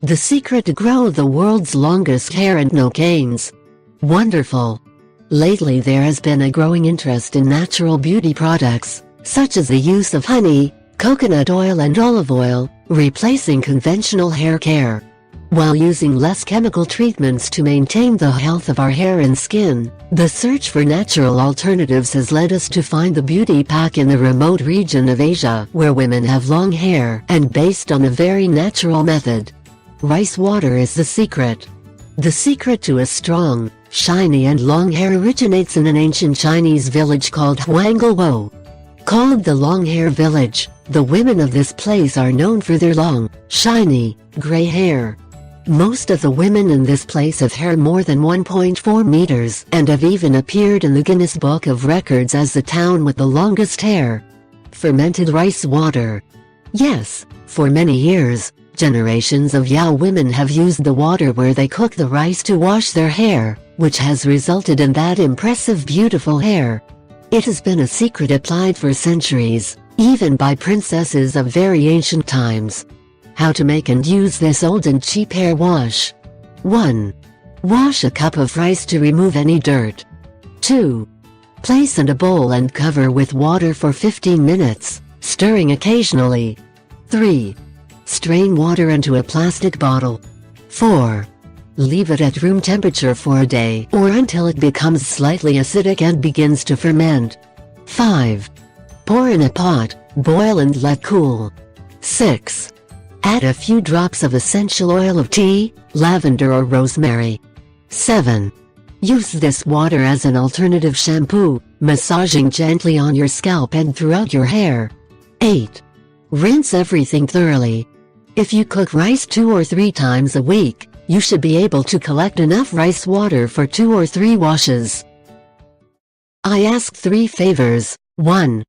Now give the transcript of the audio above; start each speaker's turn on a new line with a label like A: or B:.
A: The secret to grow the world's longest hair and no canes. Wonderful! Lately there has been a growing interest in natural beauty products, such as the use of honey, coconut oil and olive oil, replacing conventional hair care. While using less chemical treatments to maintain the health of our hair and skin, the search for natural alternatives has led us to find the beauty pack in the remote region of Asia, where women have long hair, and based on a very natural method. Rice water is the secret. The secret to a strong, shiny and long hair originates in an ancient Chinese village called Huangguo. Called the Long Hair Village, the women of this place are known for their long, shiny, gray hair. Most of the women in this place have hair more than 1.4 meters and have even appeared in the Guinness Book of Records as the town with the longest hair. Fermented rice water. Yes, for many years, generations of Yao women have used the water where they cook the rice to wash their hair, which has resulted in that impressive beautiful hair. It has been a secret applied for centuries, even by princesses of very ancient times. How to make and use this old and cheap hair wash. 1. Wash a cup of rice to remove any dirt. 2. Place in a bowl and cover with water for 15 minutes, stirring occasionally. 3. Strain water into a plastic bottle. 4. Leave it at room temperature for a day or until it becomes slightly acidic and begins to ferment. 5. Pour in a pot, boil and let cool. 6. Add a few drops of essential oil of tea, lavender or rosemary. 7. Use this water as an alternative shampoo, massaging gently on your scalp and throughout your hair. 8. Rinse everything thoroughly. If you cook rice 2 or 3 times a week, you should be able to collect enough rice water for 2 or 3 washes. I ask 3 favors. 1.